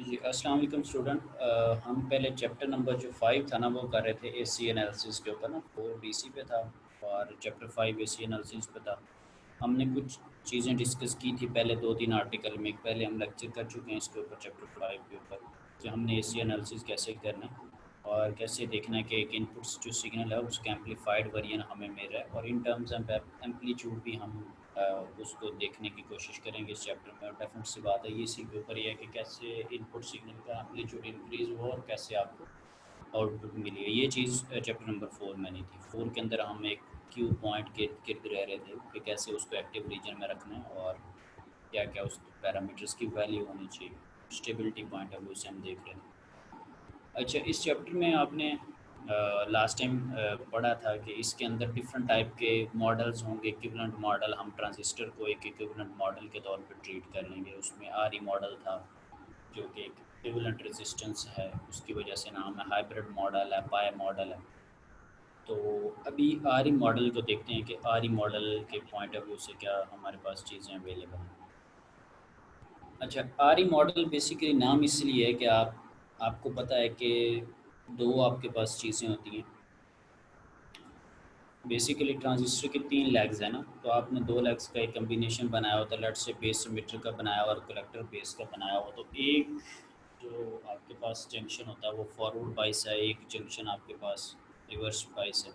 जी, अस्सलाम वालेकुम स्टूडेंट। हम पहले चैप्टर नंबर जो 5 था ना वो कर रहे थे एसी एनालिसिस के ऊपर ना, 4 डीसी पे था और चैप्टर 5 एसी एनालिसिस पे था। हमने कुछ चीज़ें डिस्कस की थी पहले 2-3 आर्टिकल में। पहले हम लेक्चर कर चुके हैं इसके ऊपर चैप्टर 5 के ऊपर कि हमने एसी एनालिसिस कैसे करना है और कैसे देखना है कि एक इनपुट्स जो सिग्नल है उसका एम्पलीफाइड वर्जन हमें मिल रहा है और इन टर्म्स ऑफ एम्पलीट्यूड भी हम उसको देखने की कोशिश करेंगे इस चैप्टर में। और डेफिनेट सी बात है ये इसी के ऊपर ये है कि कैसे इनपुट सिग्नल का एम्पलीट्यूड इंक्रीज़ हुआ और कैसे आपको आउटपुट मिली है। ये चीज़ चैप्टर नंबर 4 में नहीं थी। 4 के अंदर हम एक क्यू पॉइंट के गिर्द रह रहे थे कि कैसे उसको एक्टिव रीजन में रखना है और क्या क्या उस पैरामीटर्स की वैल्यू होनी चाहिए। स्टेबिलिटी पॉइंट ऑफ व्यू से हम देख रहे थे। अच्छा, इस चैप्टर में आपने लास्ट टाइम पढ़ा था कि इसके अंदर डिफरेंट टाइप के मॉडल्स होंगे। इक्विवेलेंट मॉडल, हम ट्रांजिस्टर को एक इक्विवेलेंट मॉडल के तौर पर ट्रीट कर लेंगे। उसमें आरई मॉडल था जो कि एक इक्विवेलेंट रेजिस्टेंस है, उसकी वजह से नाम है। हाइब्रिड मॉडल है, पाई मॉडल है। तो अभी आरई मॉडल को देखते हैं कि आरई मॉडल के पॉइंट ऑफ व्यू से क्या हमारे पास चीज़ें अवेलेबल हैं। अच्छा, आरई मॉडल बेसिकली नाम इसलिए है कि आपको पता है कि दो आपके पास चीज़ें होती हैं। बेसिकली ट्रांजिस्टर के 3 लेग्स हैं ना, तो आपने 2 लेग्स का एक कम्बिनेशन बनाया होता है। लेट से बेस मीटर का बनाया और कलेक्टर बेस का बनाया हो, तो एक जो आपके पास जंक्शन होता है वो फॉरवर्ड बाइस है, एक जंक्शन आपके पास रिवर्स बाइस है।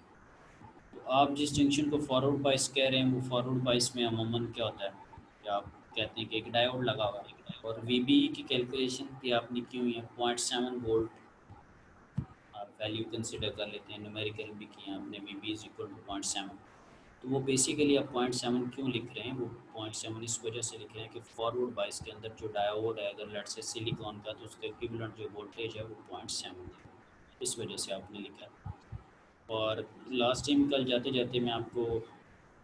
तो आप जिस जंक्शन को फॉरवर्ड बाइस कह रहे हैं वो फॉरवर्ड बाइस में अमूमन क्या होता है कि आप कहते हैं कि एक डायोड लगा हुआ है और वीबी की कैलकुलेशन भी आपने की हुई है 0.7 वोल्ट। आप वैल्यू कंसिडर कर लेते हैं, न्यूमेरिकल भी किया आपने, V B is equal to 0.7। तो वो बेसिकली आप 0.7 क्यों लिख रहे हैं? वो 0.7 इस वजह से लिख रहे हैं कि फॉरवर्ड बाइस के अंदर जो डायोड है अगर लेट से सिलिकॉन का, तो उसका इक्विवेलेंट जो वोल्टेज है वो 0.7 है। इस वजह से आपने लिखा है। और लास्ट टाइम कल जाते जाते मैं आपको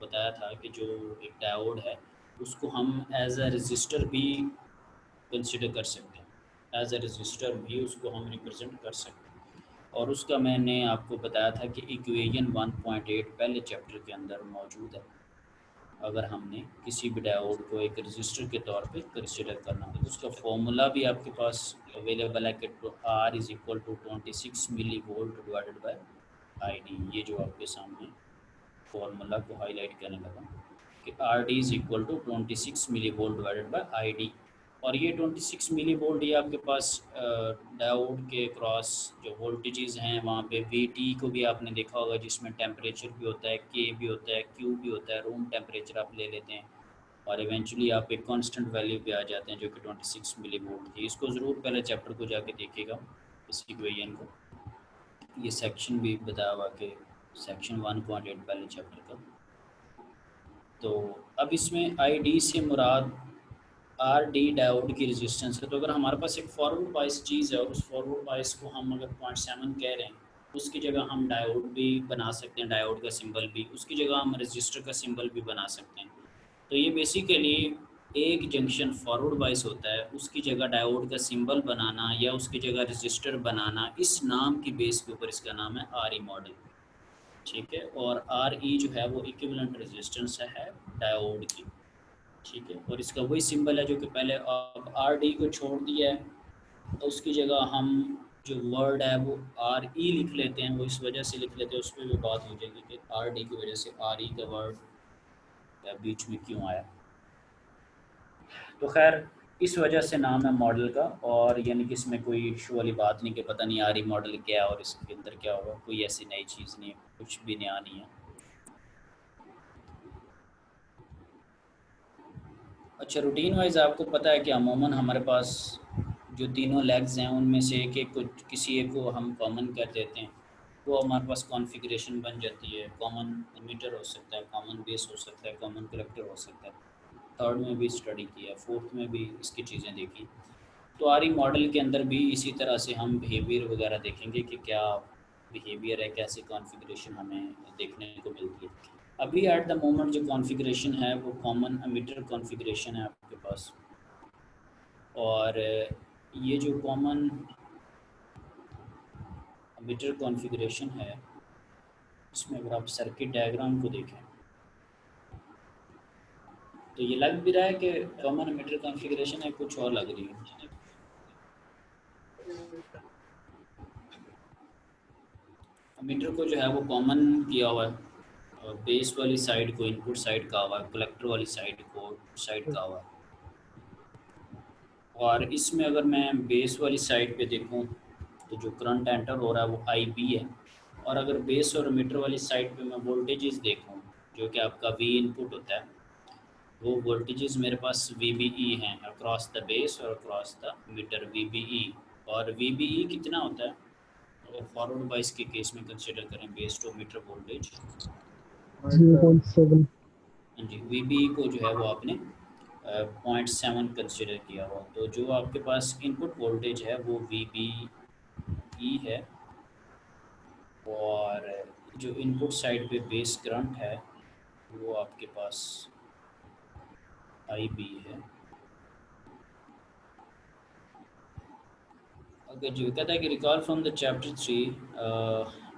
बताया था कि जो एक डायोड है उसको हम एज अ रजिस्टर भी कंसिडर कर सकते हैं। एज अ रजिस्टर भी उसको हम रिप्रेजेंट कर सकते हैं। और उसका मैंने आपको बताया था कि इक्वेशन 1.8 पहले चैप्टर के अंदर मौजूद है। अगर हमने किसी भी डायोड को एक रजिस्टर के तौर पे कंसिडर करना हो तो उसका फॉर्मूला भी आपके पास अवेलेबल है कि R is equal to 26 milli volt divided by I D. ये जो आपके सामने फॉर्मूला को हाईलाइट करने लगा कि R D is equal to 26 milli volt divided by I D. और ये 26 मिली वोल्ट ये आपके पास डायोड के क्रॉस जो वोल्टेजेस हैं वहाँ पे वी टी को भी आपने देखा होगा, जिसमें टेम्परेचर भी होता है, के भी होता है, क्यू भी होता है, रूम टेम्परेचर आप ले लेते हैं और इवेंचुअली आप एक कांस्टेंट वैल्यू पे आ जाते हैं जो कि 26 मिली वोल्ट थी। इसको ज़रूर पहले चैप्टर को जाके देखिएगा, इस इक्वेशन को। ये सेक्शन भी बताया हुआ कि सेक्शन 1.8 पहले चैप्टर का। तो अब इसमें आई डी से मुराद आर डी डायोड की रेजिस्टेंस है। तो अगर हमारे पास एक फॉरवर्ड बाइस चीज़ है और उस फॉरवर्ड बाइस को हम अगर 0.7 कह रहे हैं, उसकी जगह हम डायोड भी बना सकते हैं, डायोड का सिंबल भी, उसकी जगह हम रजिस्टर का सिंबल भी बना सकते हैं। तो ये बेसिकली एक जंक्शन फॉरवर्ड बाइस होता है, उसकी जगह डायोड का सिंबल बनाना या उसकी जगह रजिस्टर बनाना, इस नाम की बेस के ऊपर इसका नाम है आर ई मॉडल। ठीक है, और आर ई जो है वो इक्विवेलेंट रेजिस्टेंस है डायोड की। ठीक है, और इसका वही सिंबल है जो कि पहले अब आर डी को छोड़ दिया है तो उसकी जगह हम जो वर्ड है वो आर ई लिख लेते हैं। वो इस वजह से लिख लेते हैं, उस पर भी बात हो जाएगी कि आर डी की वजह से आर ई का वर्ड बीच में क्यों आया। तो खैर इस वजह से नाम है मॉडल का। और यानी कि इसमें कोई इशू वाली बात नहीं कि पता नहीं आर ई मॉडल क्या है और इसके अंदर क्या होगा, कोई ऐसी नई चीज़ नहीं है, कुछ भी नया नहीं है। अच्छा, रूटीन वाइज आपको पता है कि अमूमन हमारे पास जो तीनों लेग्स हैं उनमें से एक एक को, किसी एक को हम कॉमन कर देते हैं, वो हमारे पास कॉन्फ़िगरेशन बन जाती है। कॉमन एमिटर हो सकता है, कॉमन बेस हो सकता है, कॉमन कलेक्टर हो सकता है। थर्ड में भी स्टडी किया, फोर्थ में भी इसकी चीज़ें देखी। तो आर ई मॉडल के अंदर भी इसी तरह से हम बिहेवियर वगैरह देखेंगे कि क्या बिहेवियर है, कैसी कॉन्फ़िगरेशन हमें देखने को मिलती है। अभी एट द मोमेंट जो कॉन्फ़िगरेशन है वो कॉमन एमिटर कॉन्फ़िगरेशन है आपके पास। और ये जो कॉमन एमिटर कॉन्फ़िगरेशन है इसमें अगर आप सर्किट डायग्राम को देखें तो ये लग भी रहा है कि कॉमन एमिटर कॉन्फ़िगरेशन है, कुछ और लग रही है। मीटर को जो है वो कॉमन किया हुआ है, बेस वाली साइड को इनपुट साइड का हुआ है, कलेक्टर वाली साइड को आउटपुट साइड का हुआ है। और इसमें अगर मैं बेस वाली साइड पे देखूं तो जो करंट एंटर हो रहा है वो आई बी है। और अगर बेस और मीटर वाली साइड पे मैं वोल्टेजेस देखूं जो कि आपका वी इनपुट होता है, वो वोल्टेजेस मेरे पास वी बी ई हैं अक्रॉस द बेस और across the emitter V B E. और वी बी ई कितना होता है अगर फॉरवर्ड बाइस के केस में कंसिडर करें बेस टू मीटर वोल्टेज, 0.7। हाँ जी, वी बी ई को जो है वो आपने 0.7 कंसिडर किया हुआ, तो जो आपके पास इनपुट वोल्टेज है वो वी बी ई है। और जो इनपुट साइड पे बेस करंट है वो आपके पास आई बी है। Okay, जो कहता है कि recall from the chapter 3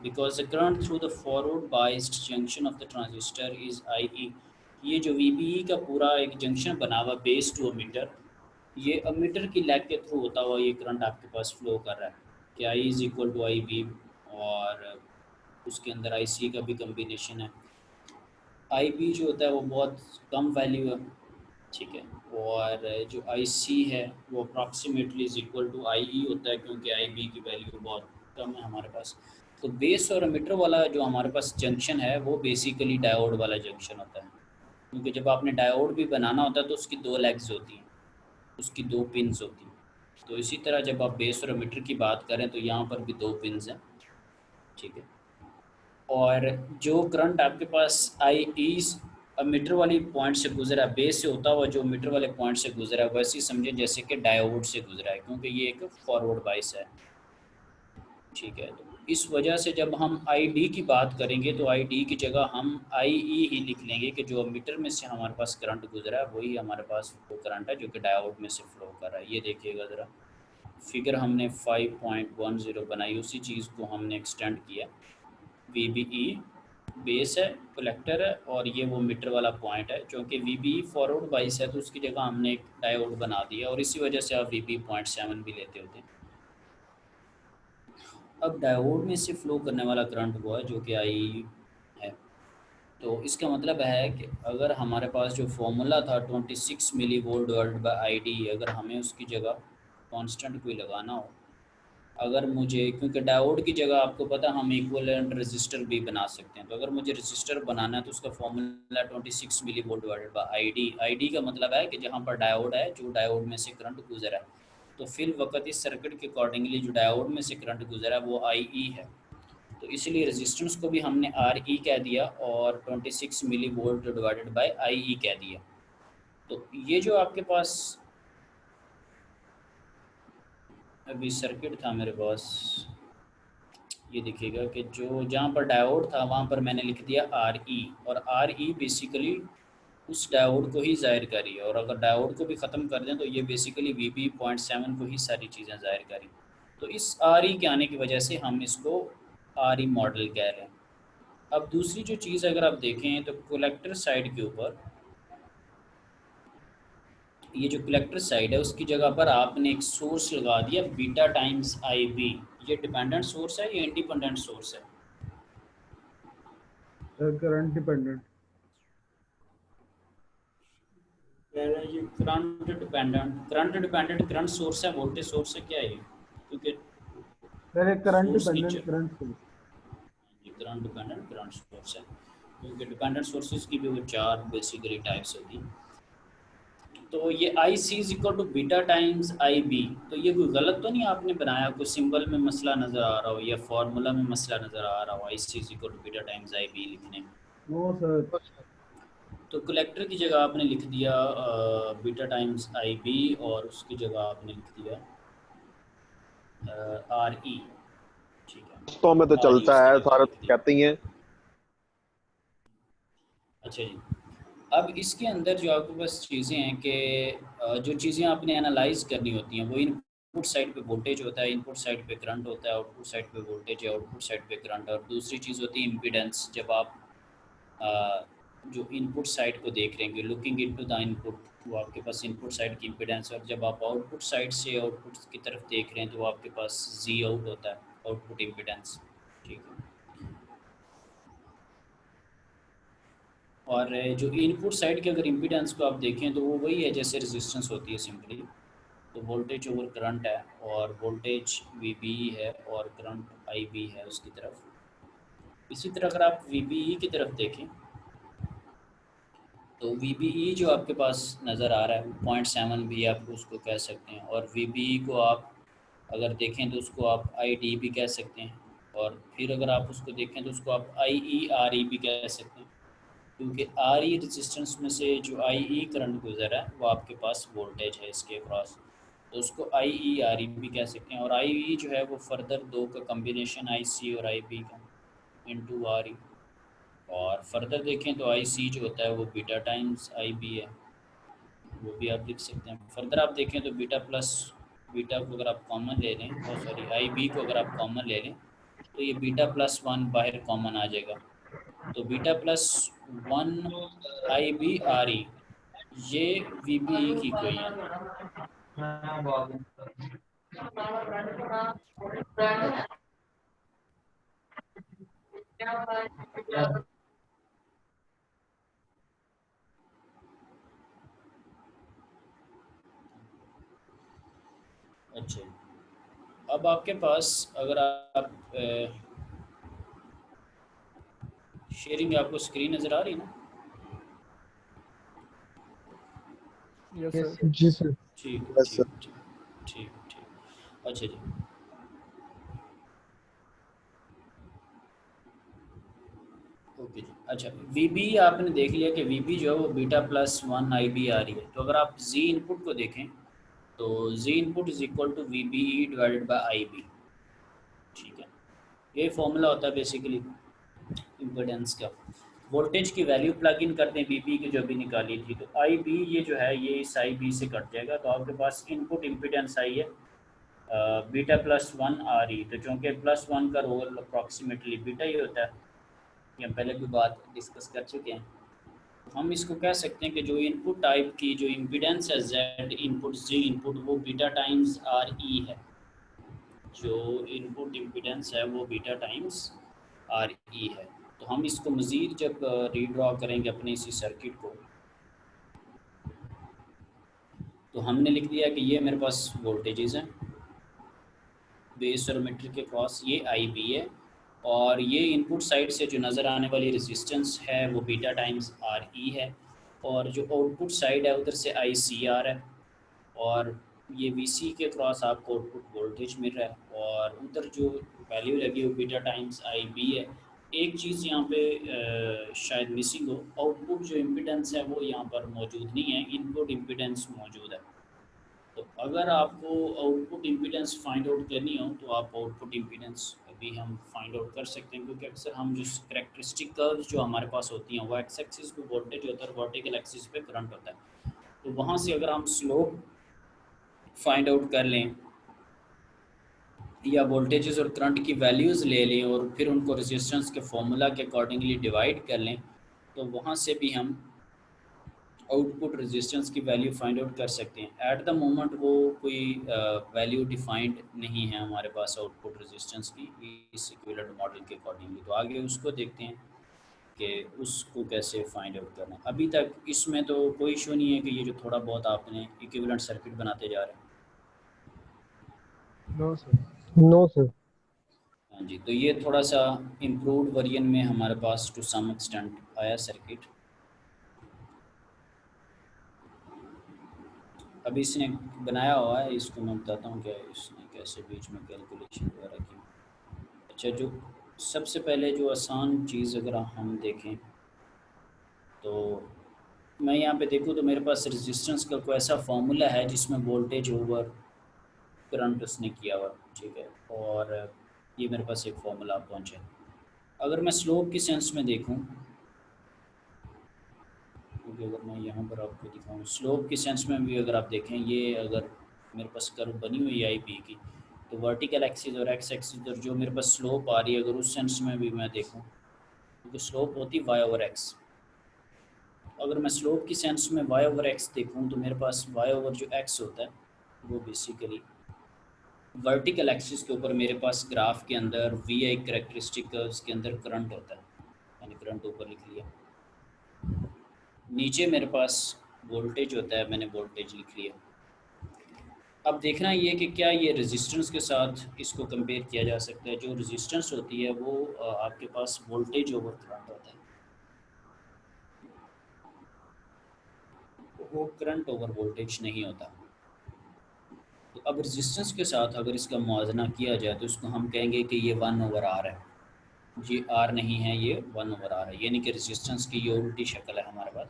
because the current through the forward biased junction of the transistor is I E. ये जो वी बी ई का पूरा एक जंक्शन बना हुआ बेस टू अमीटर, ये अमीटर की लैग के थ्रू होता हुआ ये करंट आपके पास फ्लो कर रहा है कि I is equal to I B. और उसके अंदर आई सी का भी कम्बिनेशन है। आई बी जो होता है वो बहुत कम वैल्यू है, ठीक है। और जो आई सी है वो अप्रॉक्सीमेटली इज इक्वल टू आई ई होता है क्योंकि आई बी की वैल्यू बहुत कम है हमारे पास। तो बेस और मीटर वाला जो हमारे पास जंक्शन है वो बेसिकली डायोड वाला जंक्शन होता है, क्योंकि जब आपने डायोड भी बनाना होता है तो उसकी दो लेग्स होती हैं, उसकी दो पिन्स होती हैं। तो इसी तरह जब आप बेस और मीटर की बात करें तो यहाँ पर भी दो पिन्स हैं, ठीक है। और जो करंट आपके पास आई ई मीटर वाली पॉइंट से गुजरा है, बेस से होता हुआ जो मीटर वाले पॉइंट से गुजरा है वैसे ही समझे जैसे कि डायोड से गुजरा है, क्योंकि ये एक फॉरवर्ड बाइस है, ठीक है। तो इस वजह से जब हम आई डी की बात करेंगे तो आई डी की जगह हम आई ई ही लिख लेंगे कि जो मीटर में से हमारे पास करंट गुजरा है वही हमारे पास वो करंट है जो कि डायोड में से फ्लो कर रहा है। ये देखिएगा ज़रा, फिगर हमने 5.10 बनाई, उसी चीज़ को हमने एक्सटेंड किया। वी बी ई बेस है, कलेक्टर है, और ये वो मीटर वाला पॉइंट है। क्योंकि वी बी फॉरवर्ड वाइस है तो उसकी जगह हमने एक डायोड बना दिया, और इसी वजह से आप वी बी 0.7 भी लेते होते हैं। अब डायोड में से फ्लो करने वाला करंट वो है जो कि आई है। तो इसका मतलब है कि अगर हमारे पास जो फॉर्मूला था 26 milli volt divided by I D, अगर हमें उसकी जगह कांस्टेंट कोई लगाना हो, अगर मुझे, क्योंकि डायोड की जगह आपको पता है हम इक्विवेलेंट रेजिस्टर भी बना सकते हैं, तो अगर मुझे रेजिस्टर बनाना है तो उसका formula 26 milli volt divided by I D. I D का मतलब है कि जहाँ पर डायोड है, जो डायोड में से करंट गुजरा है, तो फिल वक्त इस सर्किट के अकॉर्डिंगली जो डायोड में से करंट गुजरा है वो आई ई है। तो इसलिए रेजिस्टेंस को भी हमने आर ई कह दिया और 26 milli volt divided by I E कह दिया। तो ये जो आपके पास अभी सर्किट था मेरे पास, ये देखिएगा कि जो जहाँ पर डायोड था वहाँ पर मैंने लिख दिया आर ई, और आर ई बेसिकली उस डायोड को ही ज़ाहिर करी है, और अगर डायोड को भी ख़त्म कर दें तो ये बेसिकली वी बी 0.7 को ही सारी चीज़ें ज़ाहिर करी। तो इस आर ई के आने की वजह से हम इसको आर ई मॉडल कह रहे हैं। अब दूसरी जो चीज़ अगर आप देखें तो कलेक्टर साइड के ऊपर, ये जो कलेक्टर साइड है उसकी जगह पर आपने एक सोर्स लगा दिया बीटा टाइम्स आई बी। ये डिपेंडेंट सोर्स है या इंडिपेंडेंट सोर्स है? Current dependent. ये करंट डिपेंडेंट करंट सोर्स है, वोल्टेज सोर्स है, क्या है ये? क्योंकि सर करंट सोर्स की dependent current source. Current dependent current source है, क्योंकि डिपेंडेंट सोर्सेज की भी वो चार बेसिकली टाइप्स होती हैं। तो ये I C is equal to beta times I B, तो ये कोई गलत तो नहीं आपने बनाया, कोई सिंबल में मसला नज़र आ रहा हो या फार्मूला में मसला नज़र आ रहा हो I C is equal to beta times I B लिखने में? No sir. तो कलेक्टर की जगह आपने लिख दिया बीटा टाइम्स आई बी, और उसकी जगह आपने लिख दिया आर ई, ठीक है। दोस्तों में तो आर ई चलता उसकी है, जगह सारे लिख तो दिया। कहते ही हैं। अच्छा जी। अब इसके अंदर जो आपके पास चीज़ें हैं कि जो चीज़ें आपने एनालाइज करनी होती हैं वो इनपुट साइड पे वोल्टेज होता है, इनपुट साइड पे करंट होता है, आउटपुट साइड पे वोल्टेज है, आउटपुट साइड पे करंट, और दूसरी चीज़ होती है इम्पीडेंस। जब आप अ, जो इनपुट साइड को देख रहे हैं, लुकिंग इनटू द इनपुट, वो आपके पास इनपुट साइड की इम्पीडेंस, और जब आप आउटपुट साइड से आउटपुट की तरफ देख रहे हैं तो आपके पास जी आउट होता है, आउटपुट इम्पीडेंस, ठीक है। और जो इनपुट साइड की अगर इम्पीडेंस को आप देखें तो वो वही है जैसे रेजिस्टेंस होती है सिंपली। तो वोल्टेज ओवर करंट है और वोल्टेज वी बी है और करंट आई बी है उसकी तरफ। इसी तरह अगर आप वी बी ई की तरफ देखें तो वी बी ई जो आपके पास नज़र आ रहा है 0.7 भी आप उसको कह सकते हैं, और वी बी ई को आप अगर देखें तो उसको आप आई डी भी कह सकते हैं, और फिर अगर आप उसको देखें तो उसको आप आई ई आर ई भी कह सकते हैं, क्योंकि आर ई रजिस्टेंस में से जो आई ई करंट गुजर है वो आपके पास वोल्टेज है इसके अक्रॉस, तो उसको आई ई आर ई भी कह सकते हैं। और आई ई जो है वो फर्दर दो का कम्बिनेशन आई सी और आई बी का इंटू आर ई। और फर्दर देखें तो आई सी जो होता है वो बीटा टाइम्स आई बी है, वो भी आप लिख सकते हैं। फर्दर आप देखें तो बीटा प्लस, बीटा को अगर आप कॉमन ले लें, और सॉरी आई बी को अगर आप कॉमन ले लें तो ये बीटा प्लस वन बाहर कॉमन आ जाएगा। तो बीटा प्लस वन आई बी आर ई, ये वी बी ई की इक्वेशन है। अच्छा, अब आपके पास अगर आप शेयरिंग, आपको स्क्रीन नज़र आ रही है ना? Yes yes sir. जी सर। ठीक यस ठीक सर। ठीक ठीक ठीक। अच्छा जी, ओके जी। अच्छा, वी बी आपने देख लिया कि वी बी जो है वो बीटा प्लस वन आई बी आ रही है। तो अगर आप जी इनपुट को देखें तो जी input is equal to V B E divided by I B. ठीक है, ये फॉर्मूला होता है बेसिकली इम्पिडेंस का। वोल्टेज की वैल्यू प्लग इन करते हैं वी बी की जो अभी निकाली थी, तो आई बी ये जो है ये इस आई बी से कट जाएगा, तो आपके पास इनपुट इम्पिडेंस आई है बीटा प्लस वन आ रही। तो चूँकि प्लस वन का रोल अप्रॉक्सीमेटली बीटा ही होता है, ये हम पहले भी बात डिस्कस कर चुके हैं। हम इसको कह सकते हैं कि जो इनपुट टाइप की जो इम्पिडेंस है जेड इनपुट जी इनपुट, वो बीटा टाइम्स आर ई है। जो इनपुट इम्पिडेंस है वो बीटा टाइम्स आर ई है। तो हम इसको मज़ीद जब रीड्रॉ करेंगे अपने इसी सर्किट को, तो हमने लिख दिया कि ये मेरे पास वोल्टेजेस हैं बेस और मीटर के क्रॉस, ये आई बी है, और ये इनपुट साइड से जो नज़र आने वाली रेजिस्टेंस है वो बीटा टाइम्स आर ई है, और जो आउटपुट साइड है उधर से आई सी आर है, और ये वी सी के क्रॉस आपको आउटपुट वोल्टेज मिल रहा है, और उधर जो वैल्यू लगी वो बीटा टाइम्स आई बी है। एक चीज़ यहाँ पे शायद मिसिंग हो, आउटपुट जो इम्पिडेंस है वो यहाँ पर मौजूद नहीं है, इनपुट इम्पिडेंस मौजूद है। तो अगर आपको आउटपुट इम्पीडेंस फाइंड आउट करनी हो तो आप आउटपुट इम्पीडेंस भी हम फाइंड आउट कर सकते हैं, क्योंकि अक्सर हम जो करेक्टरिस्टिक कर्व्स जो हमारे पास होती हैं वो एक्स एक्सिस पे वोल्टेज होता है और वर्टिकल एक्सिस पे करंट होता है। तो वहाँ से अगर हम स्लोप फाइंड आउट कर लें या वोल्टेजेस और करंट की वैल्यूज़ ले लें और फिर उनको रेजिस्टेंस के फॉर्मूला के अकॉर्डिंगली डिवाइड कर लें, तो वहाँ से भी हम आउटपुट रेजिस्टेंस की वैल्यू फाइंड आउट कर सकते हैं। एट द मोमेंट वो कोई वैल्यू डिफाइंड नहीं है हमारे पास आउटपुट रेजिस्टेंस की इस इक्विवेलेंट मॉडल के अकॉर्डिंगली, तो आगे उसको देखते हैं कि उसको कैसे फाइंड आउट करना है। अभी तक इसमें तो कोई इशू नहीं है कि ये जो थोड़ा बहुत आपने इक्विवेलेंट सर्किट बनाते जा रहे हैं। No sir. No sir. हाँ जी, तो ये थोड़ा सा इम्प्रूव्ड वर्जन में हमारे पास टू सम एक्सटेंट आया सर्किट। अभी इसने बनाया हुआ है, इसको मैं बताता हूँ कि इसने कैसे बीच में कैलकुलेशन वगैरह की। अच्छा, जो सबसे पहले जो आसान चीज़ अगर हम देखें तो मैं यहाँ पे देखूँ तो मेरे पास रेजिस्टेंस का कोई ऐसा फार्मूला है जिसमें वोल्टेज ओवर करंट उसने किया हुआ, ठीक है, और ये मेरे पास एक फार्मूला पहुँचा। अगर मैं स्लोप की सेंस में देखूँ, क्योंकि अगर मैं यहाँ पर आपको दिखाऊँ स्लोप की सेंस में भी अगर आप देखें, ये अगर मेरे पास कर्व बनी हुई है आई पी की, तो वर्टिकल एक्सिस और एक्स एक्सिस और जो मेरे पास स्लोप आ रही है अगर उस सेंस में भी मैं देखूँ, क्योंकि स्लोप होती है वाई ओवर एक्स। अगर मैं स्लोप की सेंस में वाई ओवर एक्स देखूँ तो मेरे पास वाई ओवर जो एक्स होता है वो बेसिकली वर्टिकल एक्सिस के ऊपर मेरे पास ग्राफ के अंदर वी आई करेक्टरिस्टिक कर्व्स के अंदर करंट होता है, यानी करंट ऊपर लिख लिया। नीचे मेरे पास वोल्टेज होता है, मैंने वोल्टेज लिख लिया। अब देखना ये कि क्या ये रेजिस्टेंस के साथ इसको कंपेयर किया जा सकता है। जो रेजिस्टेंस होती है वो आपके पास वोल्टेज ओवर करंट होता है, वो करंट ओवर वोल्टेज नहीं होता। तो अब रेजिस्टेंस के साथ अगर इसका मुआवजना किया जाए तो इसको हम कहेंगे कि ये 1/R है। ये आर नहीं है, ये 1/R है, यानी कि रेजिस्टेंस की ये उल्टी शक्ल है हमारे पास।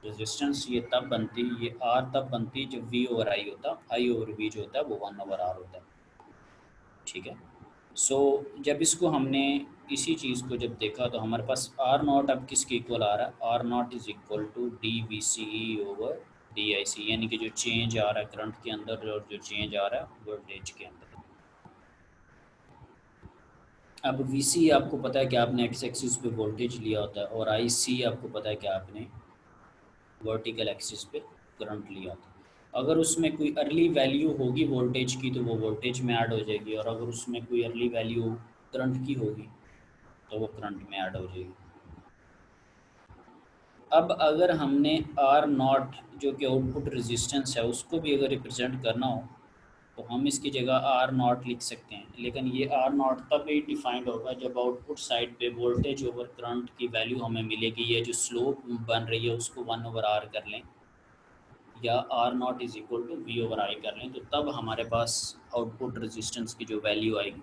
रेजिस्टेंस ये तब बनती, ये आर तब बनती जब वी ओवर आई होता, आई ओवर वी जो होता है वो 1/R होता है। ठीक है। सो जब इसको हमने इसी चीज़ को जब देखा तो हमारे पास आर नॉट अब किसके इक्वल आ रहा है, R naught is equal to D V C E over D I C, यानी कि जो चेंज आ रहा है करंट के अंदर और जो चेंज आ रहा है वोल्टेज के अंदर। अब वी सी आपको पता है कि आपने एक्स एक्सिस पे वोल्टेज लिया होता है, और आई सी आपको पता है कि आपने वर्टिकल एक्सिस पे करंट लिया होता है। अगर उसमें कोई अर्ली वैल्यू होगी वोल्टेज की तो वो वोल्टेज में ऐड हो जाएगी, और अगर उसमें कोई अर्ली वैल्यू करंट की होगी तो वो करंट में ऐड हो जाएगी। अब अगर हमने आर नॉट जो कि आउटपुट रेजिस्टेंस है उसको भी अगर रिप्रेजेंट करना हो तो हम इसकी जगह आर नॉट लिख सकते हैं, लेकिन ये आर नॉट तब ही डिफाइंड होगा जब आउटपुट साइड पे वोल्टेज ओवर करंट की वैल्यू हमें मिलेगी। ये जो स्लोप बन रही है उसको 1/R कर लें, या R naught is equal to V over I कर लें, तो तब हमारे पास आउटपुट रेजिस्टेंस की जो वैल्यू आएगी।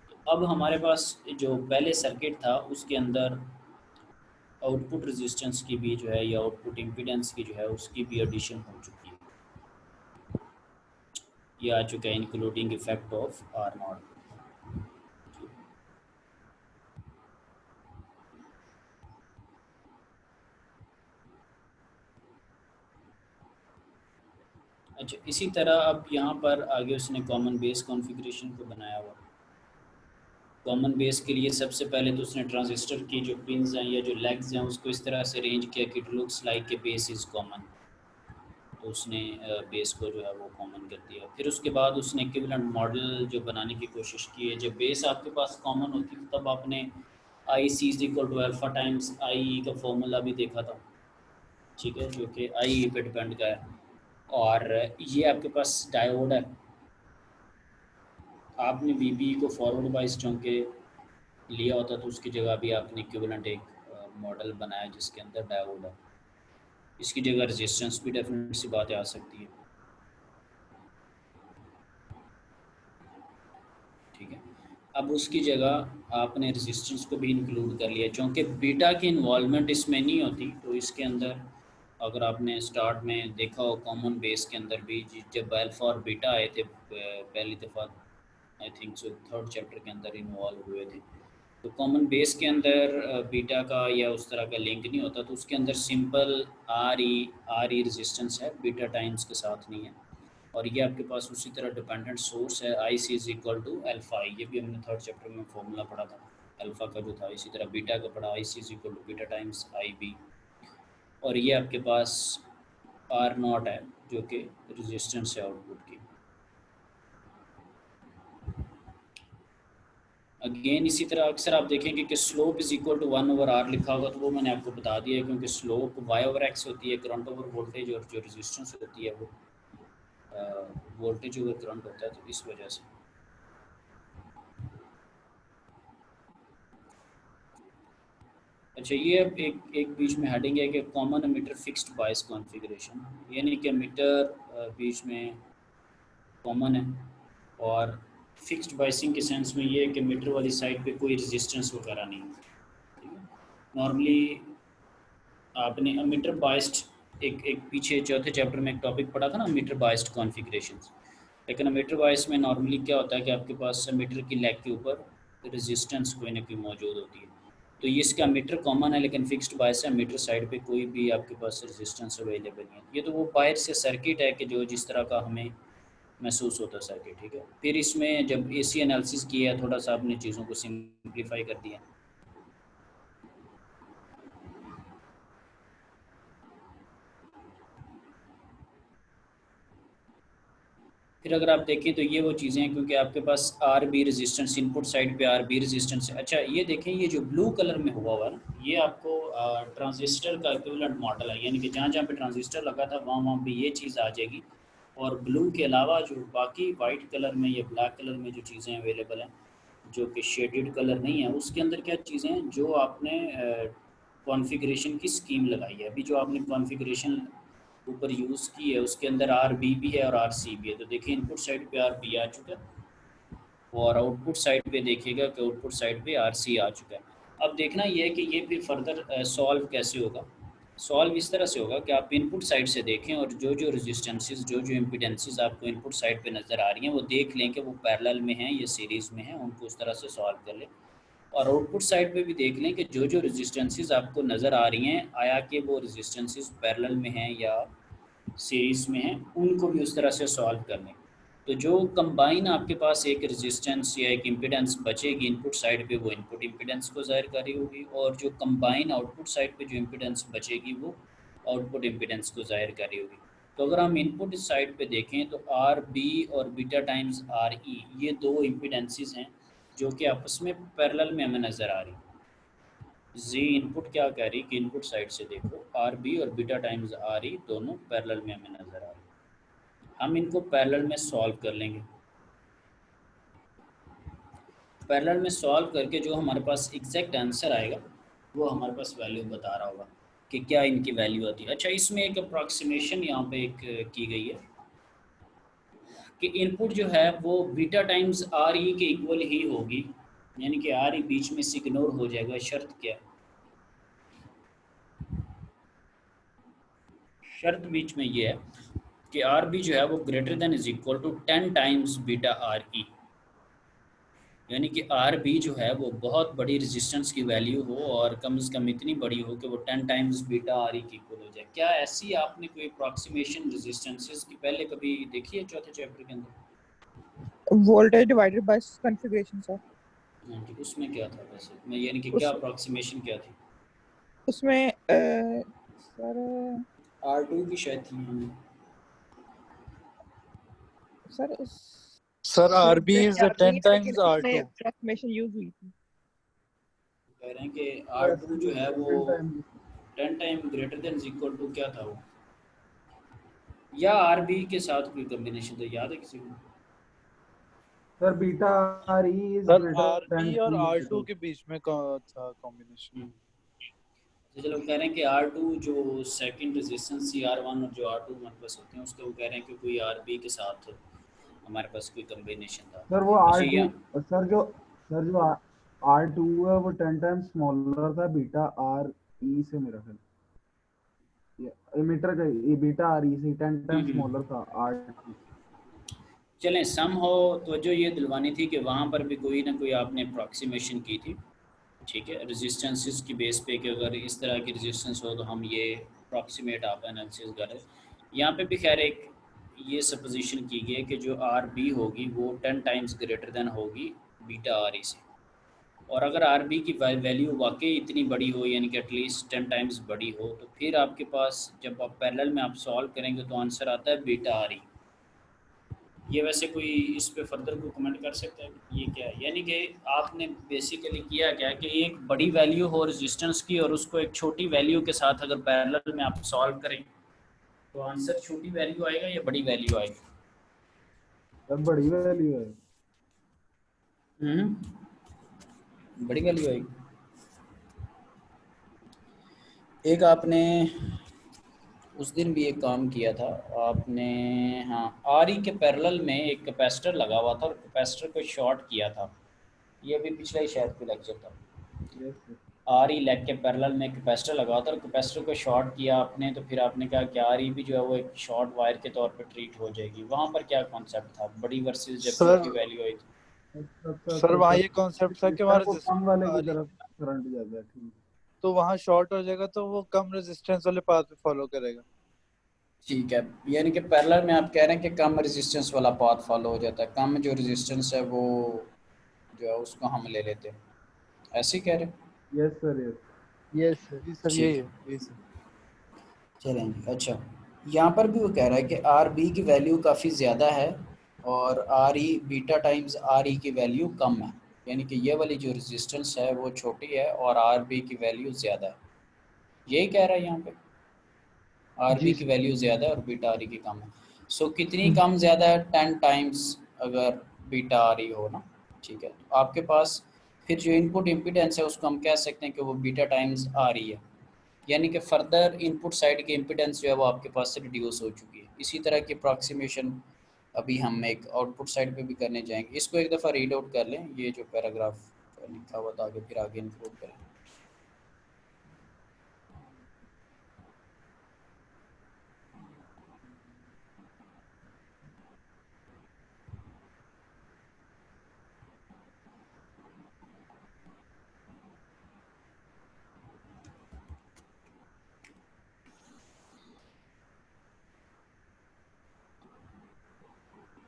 तो अब हमारे पास जो पहले सर्किट था उसके अंदर आउटपुट रेजिस्टेंस की भी जो है, या आउटपुट इम्पीडेंस की जो है उसकी भी एडिशन हो चुकी है। ये आ चुका है including effect of R naught. अच्छा, इसी तरह अब यहाँ पर आगे उसने कॉमन बेस कॉन्फ़िगरेशन को बनाया हुआ। कॉमन बेस के लिए सबसे पहले तो उसने ट्रांजिस्टर की जो पिन्स हैं या जो लेग्स हैं उसको इस तरह से अरेंज किया कि it looks like a base is common. तो उसने बेस को जो है वो कॉमन कर दिया। फिर उसके बाद उसने इक्विवेलेंट मॉडल जो बनाने की कोशिश की है। जब बेस आपके पास कॉमन होती है तब आपने I C is equal to alpha times I E का फॉर्मूला भी देखा था। ठीक है, जो कि आई ई पे डिपेंड का है। और ये आपके पास डायोड है। आपने वी बी को फॉरवर्ड बाइस चूँकि लिया होता तो उसकी जगह भी आपने इक्विवेलेंट एक मॉडल बनाया जिसके अंदर डायोड है। इसकी जगह रेजिस्टेंस भी डेफिनेट सी बात आ सकती है। ठीक है। अब उसकी जगह आपने रेजिस्टेंस को भी इंक्लूड कर लिया, क्योंकि बीटा की इन्वॉल्वमेंट इसमें नहीं होती। तो इसके अंदर अगर आपने स्टार्ट में देखा हो कॉमन बेस के अंदर भी जब अल्फ़ा और बीटा आए थे पहली दफ़ा, I think so third chapter के अंदर इन्वॉल्व हुए थे। तो कॉमन बेस के अंदर बीटा का या उस तरह का लिंक नहीं होता, तो उसके अंदर सिंपल आर ई रेजिस्टेंस है, बीटा टाइम्स के साथ नहीं है। और ये आपके पास उसी तरह डिपेंडेंट सोर्स है, आई C is equal two alpha आई। ये भी हमने थर्ड चैप्टर में फॉर्मूला पढ़ा था अल्फ़ा का जो था। इसी तरह बीटा का पढ़ा, I C is equal to beta times I B. और ये आपके पास आर नॉट है जो कि रेजिस्टेंस है आउटपुट की। अगेन इसी तरह अक्सर आप देखेंगे कि slope is equal to 1/R लिखा होगा, तो वो मैंने आपको बता दिया है, क्योंकि स्लोप वाई ओवर एक्स होती है, करंट ओवर वोल्टेज, और जो रेजिस्टेंस होती है वो वोल्टेज ओवर करंट होता है, तो इस वजह से। अच्छा, ये अब एक बीच में हेडिंग है कि कॉमन एमिटर फिक्स्ड बायस कॉन्फ़िगरेशन, यानी कि एमिटर बीच में कॉमन है, और फिक्स्ड बायसिंग के सेंस में ये है कि मीटर वाली साइड पे कोई रेजिस्टेंस वगैरह नहीं है। ठीक है। नॉर्मली आपने मीटर बाइस्ड एक पीछे चौथे चैप्टर में एक टॉपिक पढ़ा था ना, मीटर बाइस्ड कॉन्फ़िगरेशंस। लेकिन मीटर बाइस में नॉर्मली क्या होता है कि आपके पास मीटर की लेग के ऊपर रेजिस्टेंस कोई ना कोई मौजूद होती है। तो ये इसका मीटर कॉमन है, लेकिन फिक्स्ड बायस है, मीटर साइड पे कोई भी आपके पास रेजिस्टेंस अवेलेबल नहीं है। ये तो वो बाहर से सर्किट है कि जो जिस तरह का हमें महसूस होता है सर्किट। ठीक है। फिर इसमें जब एसी एनालिसिस किया है थोड़ा सा आपने चीज़ों को सिंप्लीफाई कर दिया। फिर अगर आप देखें तो ये वो चीज़ें हैं, क्योंकि आपके पास R B resistance, input side पे आर बी रेजिस्टेंस है। अच्छा ये देखें, ये जो ब्लू कलर में हुआ ना, ये आपको ट्रांजिस्टर का इक्विवेलेंट मॉडल है, यानी कि जहाँ जहाँ पे ट्रांजिस्टर लगा था वहाँ वहाँ पे ये चीज़ आ जाएगी। और ब्लू के अलावा जो बाकी वाइट कलर में या ब्लैक कलर में जो चीज़ें अवेलेबल हैं, जो कि शेडेड कलर नहीं है, उसके अंदर क्या चीज़ें हैं जो आपने कॉन्फ़िगरेशन की स्कीम लगाई है। अभी जो आपने कॉन्फ़िगरेशन ऊपर यूज़ की है उसके अंदर आर बी भी है और आर सी भी है। तो देखिए इनपुट साइड पे आर बी आ चुका है और आउटपुट साइड पे देखिएगा कि आउटपुट साइड पे आर सी आ चुका है। अब देखना ये है कि ये फिर फर्दर सॉल्व कैसे होगा। सॉल्व इस तरह से होगा कि आप इनपुट साइड से देखें और जो जो रेजिस्टेंसेस, जो जो इम्पीडेंसेस आपको इनपुट साइड पे नज़र आ रही हैं वो देख लें कि वो पैरेलल में हैं या सीरीज़ में हैं, उनको उस तरह से सॉल्व कर लें। और आउटपुट साइड पे भी देख लें कि जो जो रेजिस्टेंसेस आपको नज़र आ रही हैं, आया कि वो रेजिस्टेंसेस पैरेलल में हैं या सीरीज़ में हैं, उनको भी उस तरह से सॉल्व कर लें। तो जो कंबाइन आपके पास एक रेजिस्टेंस या एक इम्पीडेंस बचेगी इनपुट साइड पे, वो इनपुट इम्पीडेंस को ज़ाहिर कर रही होगी, और जो कंबाइन आउटपुट साइड पे जो इम्पीडेंस बचेगी वो आउटपुट इम्पीडेंस को ज़ाहिर कर रही होगी। तो अगर हम इनपुट साइड पे देखें तो आर बी और बीटा टाइम्स आर ई, ये दो इम्पीडेंसेस हैं जो कि आपस में पैरेलल में हमें नज़र आ रही। जी इनपुट क्या कह रही कि इनपुट साइड से देखो आर बी और बीटा टाइम्स आर ई दोनों पैरेलल में हमें नज़र आ रही। हम इनको पैरेलल में सॉल्व कर लेंगे। पैरेलल में सॉल्व करके जो हमारे पास एग्जैक्ट आंसर आएगा वो हमारे पास वैल्यू बता रहा होगा कि क्या इनकी वैल्यू आती है। अच्छा इसमें एक अप्रॉक्सीमेशन यहाँ पे एक की गई है कि इनपुट जो है वो बीटा टाइम्स आर ई के इक्वल ही होगी, यानी कि आर ई बीच में से इग्नोर हो जाएगा। शर्त क्या है? शर्त बीच में ये है कि आर बी जो है वो greater than is equal to 10 times beta R E, यानी कि आर बी जो है वो बहुत बड़ी रेजिस्टेंस की वैल्यू हो और कम से कम इतनी बड़ी हो कि वो 10 टाइम्स बीटा आर ई की इक्वल हो जाए। क्या ऐसी आपने कोई अप्रॉक्सीमेशन रेजिस्टेंसेस की पहले कभी देखी है चौथे चैप्टर के अंदर? Voltage divided by configuration sir. हाँ जी, उसमें क्या था वैसे मैं, यानी कि क्या उस अप्रॉक्सीमेशन क्या थी? उसमें सर आर टू की शायद थी। सर उस सर RB मुझे is याद नहीं 10 है, लेकिन times उसमें R2. अप्रॉक्सीमेशन यूज हुई थी। कह रहे हैं कि आर टू जो है वो 10 time greater than equal to क्या था वो, या आर बी के साथ कोई कॉम्बिनेशन था, याद है किसी को? Sir beta R E is sir greater RB और देन R2 के बीच में था कॉम्बिनेशन। तो चलो कह रहे हैं कि आर टू जो second resistance C R one और जो आर टू हमारे पास होते हैं उसके, वो कह रहे हैं कि कोई आर बी के साथ हमारे पास कोई कॉम्बिनेशन था। सर वो अच्छा आर टू यहाँ सर जो आर टू है वो 10 टाइम्स स्मॉलर था बीटा आर ई से, मेरा ख्याल ये मीटर का ये बीटा आर ई से 10 टाइम्स स्मॉलर था आर टू। चलें सम हो तो जो ये दिलवानी थी कि वहाँ पर भी कोई ना कोई आपने अप्रॉक्सीमेशन की थी, ठीक है, रेजिस्टेंसेस की बेस पे कि अगर इस तरह की रेजिस्टेंस हो तो हम ये अप्रॉक्सीमेट आप एनालिसिस करें। यहाँ पे भी खैर एक ये सपोजिशन की गई है कि जो आर बी होगी वो 10 टाइम्स ग्रेटर देन होगी बीटा आर ई से, और अगर आर बी की वैल्यू वाकई इतनी बड़ी हो, यानी कि एटलीस्ट 10 टाइम्स बड़ी हो, तो फिर आपके पास जब आप पैरेलल में आप सॉल्व करेंगे तो आंसर आता है बीटा आर ई। ये वैसे कोई इस पे फर्दर को कमेंट कर सकता है कि ये क्या है? यानी कि आपने बेसिकली किया क्या कि एक बड़ी वैल्यू हो रेजिस्टेंस की और उसको एक छोटी वैल्यू के साथ अगर पैरेलल में आप सॉल्व करें तो आंसर छोटी वैल्यू आएगा या बड़ी वैल्यू आएगी? सर बड़ी वैल्यू है। बड़ी वैल्यू आएगी। एक आपने उस दिन भी एक काम किया था आपने, हाँ, आर ई के पैरेलल में एक कैपेसिटर लगा हुआ था और कैपेसिटर को शॉर्ट किया था। ये भी पिछला ही शायद कोई लेक्चर था। Yes sir. R E leg के पैरेलल में कैपेसिटर लगा था और कैपेसिटर को शॉर्ट किया आपने, तो फिर आपने कहा कि आर ई भी जो है वो एक शॉर्ट वायर के तौर पे ट्रीट हो जाएगी। वहाँ पर क्या कॉन्सेप्ट था, बड़ी वर्सेस जब सर छोटी वैल्यू आई थी? सर वहाँ ये कॉन्सेप्ट था कि वहाँ वो कम वाले की रेजिस्टेंस तरफ करंट जाता है। ठीक तो वहाँ शॉर्ट हो जाएगा तो वो कम रेजिस्टेंस वाले पाथ पे फॉलो करेगा। ठीक है, यानी कि पैरेलल में आप कह रहे हैं कि कम रेजिस्टेंस वाला पाथ फॉलो हो जाता है, कम जो रेजिस्टेंस है वो जो है उसको हम ले लेते हैं, ऐसे ही कह रहे हैं? Yes sir yes. Yes sir जी सर, ठीक यही है, है यही सर। चलेंगे। अच्छा यहाँ पर भी वो कह रहा है कि आर बी की वैल्यू काफ़ी ज़्यादा है और आर ई बीटा टाइम्स आर ई की वैल्यू कम है, यानी कि ये वाली जो रेजिस्टेंस है वो छोटी है और आर बी की वैल्यू ज़्यादा है। यही कह रहा है यहाँ पे, आर बी जी की सर। वैल्यू ज़्यादा है और बीटा आर ई की कम है। सो कितनी हम्म, कम ज़्यादा है? 10 टाइम्स अगर बीटा आर ई हो ना, ठीक है, तो आपके पास फिर जो इनपुट इम्पीडेंस है उसको हम कह सकते हैं कि वो बीटा टाइम्स आर ई है, यानी कि फर्दर इनपुट साइड की इम्पीडेंस जो है वो आपके पास से रिड्यूस हो चुकी है। इसी तरह की अप्रॉक्सीमेशन अभी हम एक आउटपुट साइड पे भी करने जाएंगे। इसको एक दफ़ा रीड आउट कर लें, ये जो पैराग्राफ लिखा हुआ था, आगे फिर आगे इंक्लूड करें।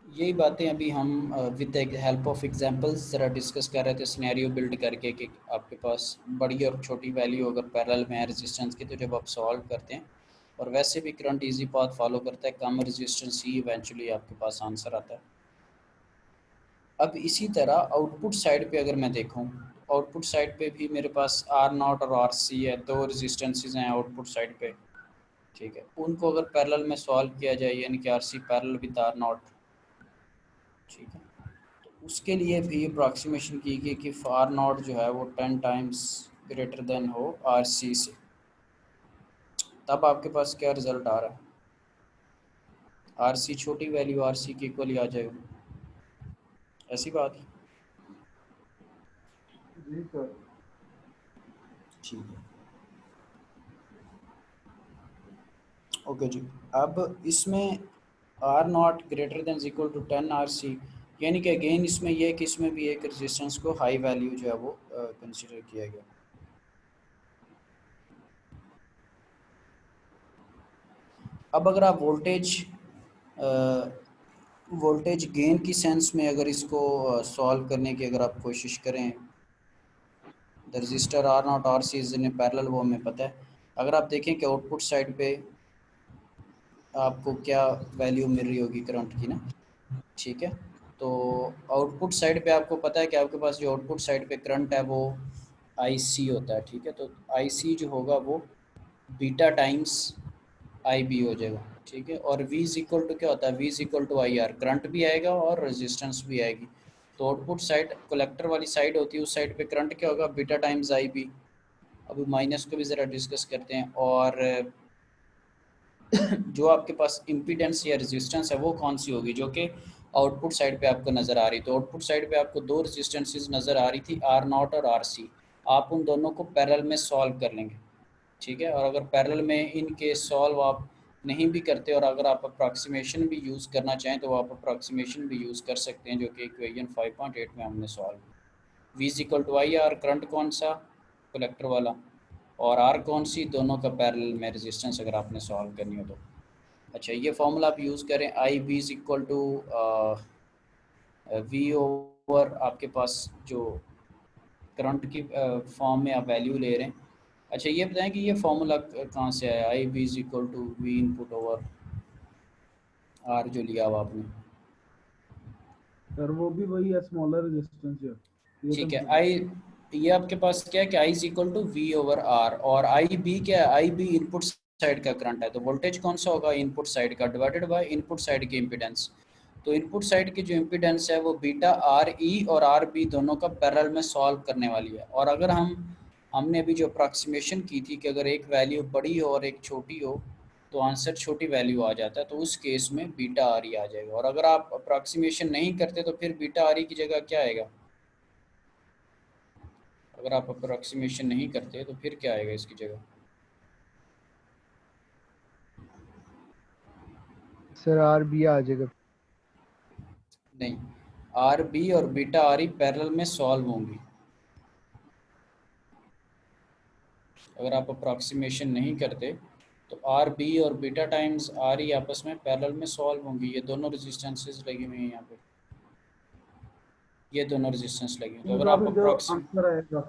यही बातें अभी हम with the help of examples ज़रा डिस्कस कर रहे थे, सिनेरियो बिल्ड करके कि आपके पास बड़ी और छोटी वैल्यू अगर पैरेलल में है रेजिस्टेंस की, तो जब आप सॉल्व करते हैं, और वैसे भी करंट इजी पाथ फॉलो करता है, कम रेजिस्टेंस ही इवेंचुअली आपके पास आंसर आता है। अब इसी तरह आउटपुट साइड पे अगर मैं देखूं, तो आउटपुट साइड पे भी मेरे पास आर नॉट और आर सी है, दो रेजिस्टेंसेस हैं आउटपुट साइड पे, ठीक है। उनको अगर पैरेलल में सॉल्व किया जाए, यानी कि R C parallel with R naught, ठीक है, तो उसके लिए भी अप्रॉक्सीमेशन की गई कि आर नॉट जो है वो 10 टाइम्स ग्रेटर देन हो आर सी से, तब आपके पास क्या रिजल्ट आ रहा है? आर सी छोटी वैल्यू आर सी की इक्वल ही आ जाएगा, ऐसी बात है। जी सर। ठीक है, ओके जी। अब इसमें R naught greater than equal to 10 R C, यानी कि अगेन इसमें यह है कि इसमें भी एक रेजिस्टेंस को हाई वैल्यू जो है वो कंसिडर किया गया। अब अगर आप वोल्टेज गेन की सेंस में अगर इसको सॉल्व करने की अगर आप कोशिश करें, the resistor R naught R C is in parallel, वो हमें पता है। अगर आप देखें कि आउटपुट साइड पे आपको क्या वैल्यू मिल रही होगी करंट की ना, ठीक है, तो आउटपुट साइड पे आपको पता है कि आपके पास जो आउटपुट साइड पे करंट है वो आई सी होता है, ठीक है। तो आई सी जो होगा वो बीटा टाइम्स आई बी हो जाएगा, ठीक है। और V इज इक्वल टू क्या होता है? V is equal to I R, current भी आएगा और रेजिस्टेंस भी आएगी। तो आउटपुट साइड कलेक्टर वाली साइड होती है, उस साइड पे करंट क्या होगा? Beta times I B. अभी माइनस को भी ज़रा डिस्कस करते हैं। और जो आपके पास इम्पीडेंस या रेजिस्टेंस है वो कौन सी होगी, जो कि आउटपुट साइड पे आपको नज़र आ रही। तो आउटपुट साइड पे आपको दो रेजिस्टेंसेस नज़र आ रही थी, आर नॉट और आर सी। आप उन दोनों को पैरेलल में सॉल्व कर लेंगे, ठीक है। और अगर पैरेलल में इनके सॉल्व आप नहीं भी करते और अगर आप अप्रॉक्सीमेशन भी यूज़ करना चाहें तो आप अप्रॉक्सीमेशन भी यूज़ कर सकते हैं, जो कि इक्वेशन 5.8 में हमने solve. V is equal to I R, current कौन सा? कलेक्टर वाला। और आर कौन सी? दोनों का पैरेलल में रेजिस्टेंस अगर आपने सॉल्व करनी हो तो। अच्छा, ये फॉर्मूला आप यूज़ करें, I B is equal to V over आपके पास जो करंट की फॉर्म में आप वैल्यू ले रहे हैं। अच्छा, ये बताएं कि ये फॉर्मूला कहाँ से आया? I B is equal to V input over R जो लिया हुआ आपने, सर वो भी वही है, स्मॉलर रेजिस्टेंस है ये तो। ठीक है। आई, ये आपके पास क्या है कि I is equal to V over R, और आई बी क्या है? आई बी इनपुट साइड का करंट है, तो वोल्टेज कौन सा होगा? इनपुट साइड का डिवाइडेड बाय इनपुट साइड की इम्पीडेंस। तो इनपुट साइड की जो इम्पीडेंस है वो बीटा आर ई और आर बी दोनों का पैरेलल में सॉल्व करने वाली है। और अगर हमने अभी जो अप्रॉक्सीमेशन की थी कि अगर एक वैल्यू बड़ी हो और एक छोटी हो तो आंसर छोटी वैल्यू आ जाता है, तो उस केस में बीटा आर ई आ जाएगा। और अगर आप अप्रॉक्सीमेशन नहीं करते तो फिर बीटा आर ई की जगह क्या आएगा? अगर आप अप्रॉक्सीमेशन नहीं करते तो फिर क्या आएगा इसकी जगह? सर आर बी आ जाएगा। नहीं, आर बी और बीटा आर ई पैरेलल में सॉल्व होंगी। अगर आप अप्रॉक्सीमेशन नहीं करते तो आर बी और बीटा टाइम्स आर ई आपस में पैरेलल में सॉल्व होंगी। ये दोनों रेजिस्टेंसेस लगी हुई हैं यहाँ पे, ये दोनों रेजिस्टेंस लगी हुई। तो मतलब अभी जो अगर आंसर आएगा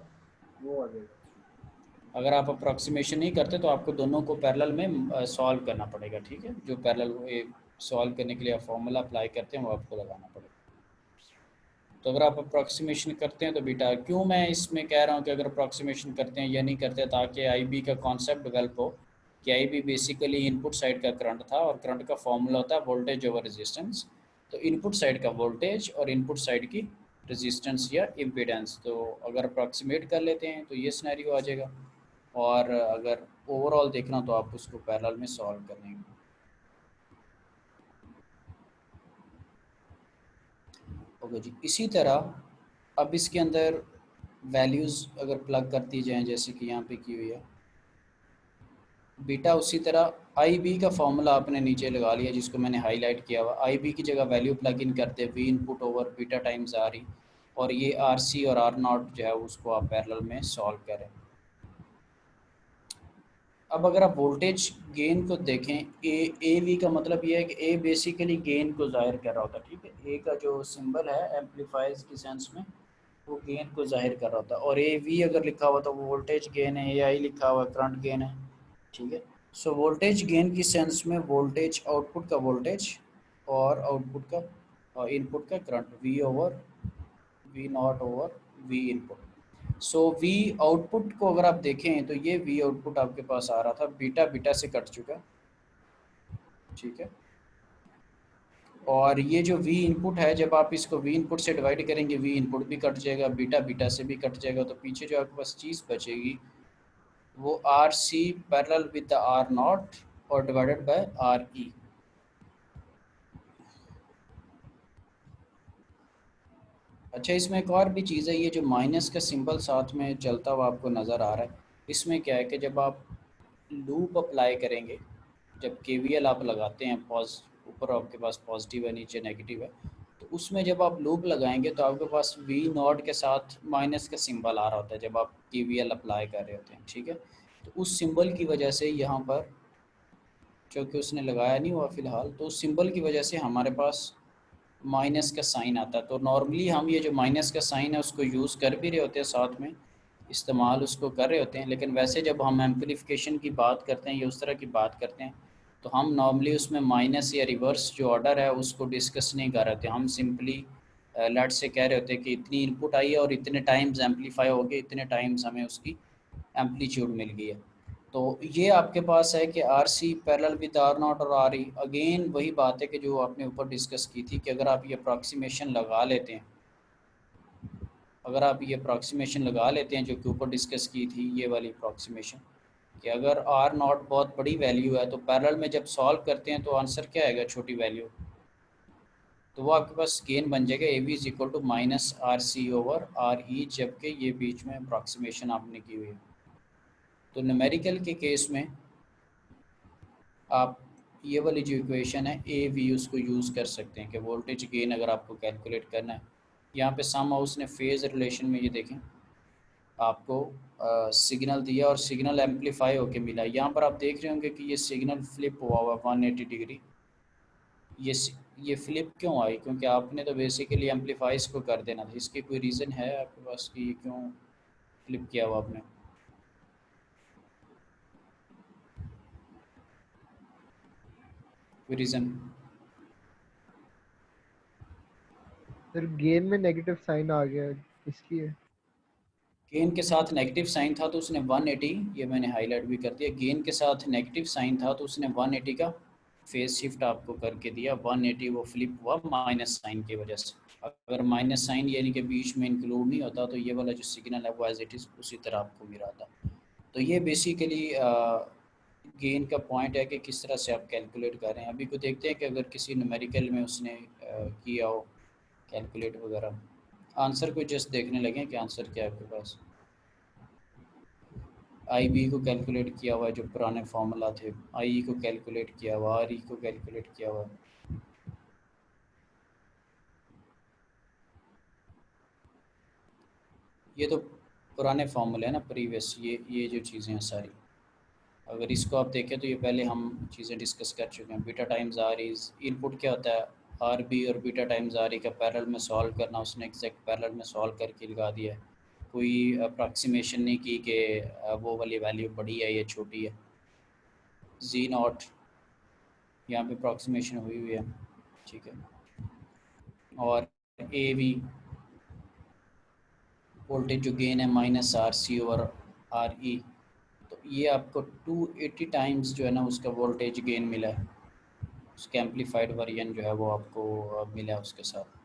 वो आ जाएगा। आप अप्रॉक्सीमेशन नहीं करते तो आपको दोनों को पैरेलल में सॉल्व करना पड़ेगा, ठीक है, जो पैरेलल सॉल्व करने के लिए आप फॉर्मूला अप्लाई करते हैं वो आपको लगाना पड़ेगा। तो अगर आप अप्रॉक्सीमेशन करते हैं तो बीटा, क्यों मैं इसमें कह रहा हूँ कि अगर अप्रॉक्सीमेशन करते हैं या नहीं करते, ताकि आई बी का कॉन्सेप्ट डेवलप हो कि आई बी बेसिकली इनपुट साइड का करंट था और करंट का फॉर्मूला होता है वोल्टेज ओवर रेजिस्टेंस। तो इनपुट साइड का वोल्टेज और इनपुट साइड की रेजिस्टेंस या इम्पीडेंस, तो अगर अप्रॉक्सीमेट कर लेते हैं तो ये सिनेरियो आ जाएगा। और अगर ओवरऑल देखना तो आप उसको पैरेलल में सॉल्व कर लेंगे। ओके जी, इसी तरह अब इसके अंदर वैल्यूज़ अगर प्लग करती जाएं जैसे कि यहाँ पे की हुई है बीटा, उसी तरह आई बी का फॉर्मूला आपने नीचे लगा लिया जिसको मैंने हाईलाइट किया हुआ। आई बी की जगह वैल्यू प्लग इन करते we input over beta times R ई, और ये आर सी और आर नॉट जो है उसको आप पैरेलल में सॉल्व करें। अब अगर आप वोल्टेज गेन को देखें, ए वी का मतलब ये है कि ए बेसिकली गेन को ज़ाहिर कर रहा होता है, ठीक है। ए का जो सिंबल है एम्पलीफाइज की सेंस में वो गेन को जाहिर कर रहा होता है, और ए वी अगर लिखा हुआ तो वो वोल्टेज गेन है, ए आई लिखा हुआ करंट गेन है, ठीक है। सो वोल्टेज गेन की सेंस में वोल्टेज आउटपुट का वोल्टेज और आउटपुट का और इनपुट का current V over V naught over V input. So V output को अगर आप देखें तो ये वी आउटपुट आपके पास आ रहा था, बीटा बीटा से कट चुका, ठीक है। और ये जो वी इनपुट है, जब आप इसको वी इनपुट से डिवाइड करेंगे वी इनपुट भी कट जाएगा, बीटा बीटा से भी कट जाएगा, तो पीछे जो आपके पास चीज़ बचेगी वो R C parallel with the R naught और डिवाइडेड बाय आर ई। अच्छा, इसमें एक और भी चीज़ है, ये जो माइनस का सिंबल साथ में चलता हुआ आपको नज़र आ रहा है, इसमें क्या है कि जब आप लूप अप्लाई करेंगे, जब केवीएल आप लगाते हैं, ऊपर आपके पास पॉजिटिव है नीचे नेगेटिव है, तो उसमें जब आप लूप लगाएंगे तो आपके पास वी नॉट के साथ माइनस का सिंबल आ रहा होता है जब आप केवीएल अप्लाई कर रहे होते हैं, ठीक है। तो उस सिंबल की वजह से यहाँ पर, क्योंकि उसने लगाया नहीं हुआ फ़िलहाल, तो उस सिंबल की वजह से हमारे पास माइनस का साइन आता है। तो नॉर्मली हम ये जो माइनस का साइन है उसको यूज़ कर भी रहे होते हैं, साथ में इस्तेमाल उसको कर रहे होते हैं, लेकिन वैसे जब हम एम्पलीफिकेशन की बात करते हैं या उस तरह की बात करते हैं तो हम नॉर्मली उसमें माइनस या रिवर्स जो ऑर्डर है उसको डिस्कस नहीं कर रहे होते। हम सिंपली लेट से कह रहे होते हैं कि इतनी इनपुट आई है और इतने टाइम्स एम्पलीफाई हो गए, इतने टाइम्स हमें उसकी एम्पलीट्यूड मिल गई है। तो ये आपके पास है कि R C parallel with R naught और आर ई। अगेन वही बात है कि जो आपने ऊपर डिस्कस की थी कि अगर आप ये अप्रॉक्सीमेशन लगा लेते हैं, अगर आप ये अप्रॉक्सीमेशन लगा लेते हैं जो कि ऊपर डिस्कस की थी, ये वाली अप्रॉक्सीमेशन, कि अगर आर नॉट बहुत बड़ी वैल्यू है तो पैरेलल में जब सॉल्व करते हैं तो आंसर क्या आएगा, छोटी वैल्यू, तो वो आपके पास गेन बन जाएगा A V is equal to minus R C over R E, जबकि ये बीच में अप्रॉक्सीमेशन आपने की हुई है। तो न्यूमेरिकल के केस में आप ये वाली जो इक्वेशन है ए वी उसको यूज़ कर सकते हैं कि वोल्टेज गेन अगर आपको कैलकुलेट करना है। यहाँ पे सम हाउस ने फेज़ रिलेशन में ये देखें आपको सिग्नल दिया और सिग्नल एम्पलीफाई होके मिला। यहाँ पर आप देख रहे होंगे कि ये सिग्नल फ्लिप हुआ हुआ 180 डिग्री। ये फ्लिप क्यों आई, क्योंकि आपने तो बेसिकली एम्पलीफाइज को कर देना था। इसकी कोई रीज़न है आपके पास कि ये क्यों फ्लिप किया हुआ आपने? कोई रीज़न? सर गेन में नेगेटिव साइन आ गया इसलिए। गेन के साथ नेगेटिव साइन था तो उसने 180, ये मैंने हाईलाइट भी कर दिया, गेन के साथ नेगेटिव साइन था तो उसने 180 का फेज शिफ्ट आपको करके दिया। 180 वो फ्लिप हुआ माइनस साइन की वजह से। अगर माइनस साइन यानी कि बीच में इंक्लूड नहीं होता तो ये वाला जो सिग्नल है वो एज इट इज़ उसी तरह आपको मिल रहा था। तो ये बेसिकली गेन का पॉइंट है कि किस तरह से आप कैलकुलेट कर रहे हैं। अभी को देखते हैं कि अगर किसी न्यूमेरिकल में उसने किया हो कैलकुलेट वगैरह। आंसर को जस्ट देखने लगे कि आंसर क्या है आपके पास। आई बी को कैलकुलेट किया हुआ है जो पुराने फार्मूला थे, आई ई को कैलकुलेट किया हुआ, आर ई को कैलकुलेट किया हुआ। ये तो पुराने फार्मूले हैं ना, प्रीवियस, ये जो चीज़ें हैं सारी, अगर इसको आप देखें तो ये पहले हम चीज़ें डिस्कस कर चुके हैं। Beta times R is input क्या होता है, आर बी और बीटा टाइम्स आर ई का पैरेलल में सॉल्व करना, उसने एग्जैक्ट पैरेलल में सॉल्व करके लगा दिया है। कोई अप्रॉक्सीमेशन नहीं की कि वो वाली वैल्यू बड़ी है या छोटी है। जी नॉट यहाँ पे अप्रॉक्सीमेशन हुई हुई है, ठीक है। और ए वी वोल्टेज जो गेन है minus R C over R E, तो ये आपको 280 टाइम्स जो है ना उसका वोल्टेज गेन मिला है, उसका एम्पलीफाइड वर्जन जो है वो आपको मिला है उसके साथ।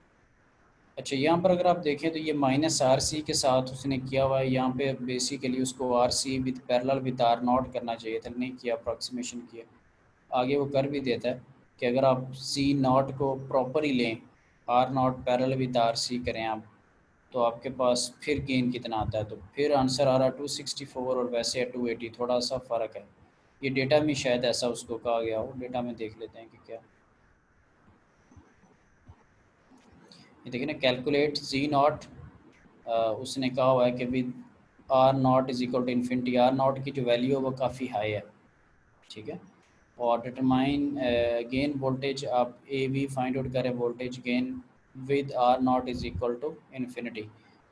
अच्छा, यहाँ पर अगर आप देखें तो ये माइनस आर सी के साथ उसने किया हुआ है, यहाँ पे बेसिकली उसको R C with parallel with R naught करना चाहिए था, नहीं किया, अप्रॉक्सीमेशन किया। आगे वो कर भी देता है कि अगर आप सी नॉट को प्रॉपर ही लें, R naught parallel with R C करें आप, तो आपके पास फिर गेन कितना आता है, तो फिर आंसर आ रहा है 264 और वैसे है 280, थोड़ा सा फ़र्क है। ये डेटा में शायद ऐसा उसको कहा गया हो, डेटा में देख लेते हैं कि क्या। ये देखिए ना, कैलकुलेट जी नॉट, उसने कहा हुआ है कि with R naught is equal to infinity, R naught की जो वैल्यू है वो काफ़ी हाई है, ठीक है। और डिटरमाइन गेन वोल्टेज, आप ए वी फाइंड आउट करें voltage gain with R naught is equal to infinity,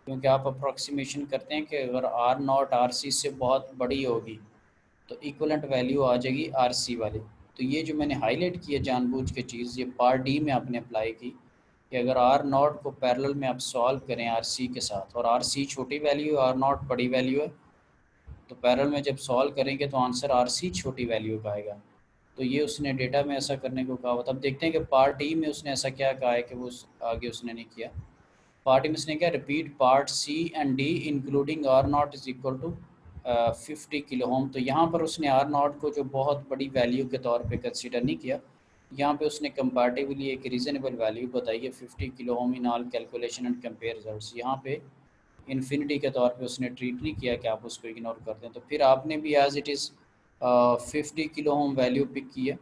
क्योंकि आप अप्रॉक्सीमेशन करते हैं कि अगर आर नॉट आर सी से बहुत बड़ी होगी तो इक्वलेंट वैल्यू आ जाएगी आर सी वाली। तो ये जो मैंने हाईलाइट किया जानबूझ के चीज़, ये पार्ट डी में आपने अप्लाई की कि अगर आर नॉट को पैरेलल में आप सॉल्व करें आर सी के साथ, और आर सी छोटी वैल्यू है, आर नॉट बड़ी वैल्यू है, तो पैरेलल में जब सॉल्व करेंगे तो आंसर आर सी छोटी वैल्यू का आएगा। तो ये उसने डेटा में ऐसा करने को कहा हुआ था। अब देखते हैं कि पार्ट डी में उसने ऐसा क्या कहा है कि वो आगे उसने नहीं किया। पार्ट डी में उसने क्या, repeat part C and D including R naught is equal to 50 kilo ohm. तो यहाँ पर उसने आर नॉट को जो बहुत बड़ी वैल्यू के तौर पे कंसीडर नहीं किया, यहाँ पे उसने कंपैरेटिवली एक रीज़नेबल वैल्यू बताई है 50 kilo Om in all calculation and compare results. यहाँ पे इन्फिनिटी के तौर पे उसने ट्रीट नहीं किया कि आप उसको इग्नोर कर दें। तो फिर आपने भी as it is 50 kilo ohm value pick की है।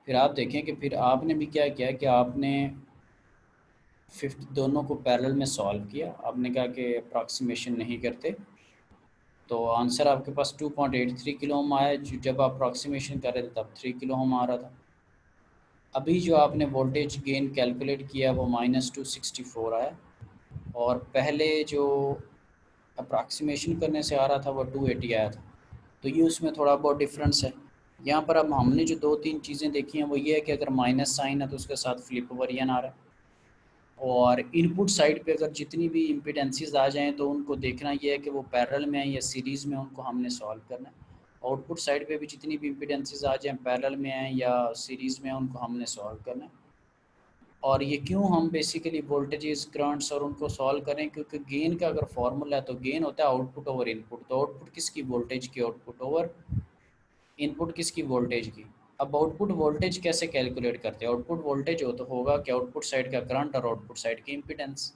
फिर आप देखें कि फिर आपने भी क्या किया कि आपने 50 दोनों को पैरेलल में सॉल्व किया। आपने कहा कि अप्रॉक्सीमेशन नहीं करते, तो आंसर आपके पास 2.83 किलो ओम आया। जब आप अप्रॉक्सीमेशन कर रहे थे तब 3 किलो ओम आ रहा था। अभी जो आपने वोल्टेज गेन कैलकुलेट किया वो -264 आया, और पहले जो अप्रॉक्सीमेशन करने से आ रहा था वो 280 आया था। तो ये उसमें थोड़ा बहुत डिफरेंस है। यहाँ पर अब हमने जो दो तीन चीज़ें देखी हैं वो ये है कि अगर माइनस साइन है तो उसके साथ फ्लिप वर्जन आ रहा है, और इनपुट साइड पे अगर जितनी भी इम्पीडेंसेस आ जाएं तो उनको देखना ये है कि वो पैरेलल में है या सीरीज़ में, उनको हमने सॉल्व करना है। आउटपुट साइड पे भी जितनी भी इम्पीडेंसेस आ जाएं पैरेलल में हैं या सीरीज़ में, उनको हमने सॉल्व करना है। और ये क्यों हम बेसिकली वोल्टेजेस करंट्स और उनको सॉल्व करें, क्योंकि गेन का अगर फॉर्मूला है तो गेन होता है आउटपुट ओवर इनपुट। तो आउटपुट किसकी, वोल्टेज की आउटपुट ओवर इनपुट किसकी, वोल्टेज की। अब आउटपुट वोल्टेज कैसे कैलकुलेट करते हैं, आउटपुट वोल्टेज हो तो होगा कि आउटपुट साइड का करंट और आउटपुट साइड की इम्पीडेंस।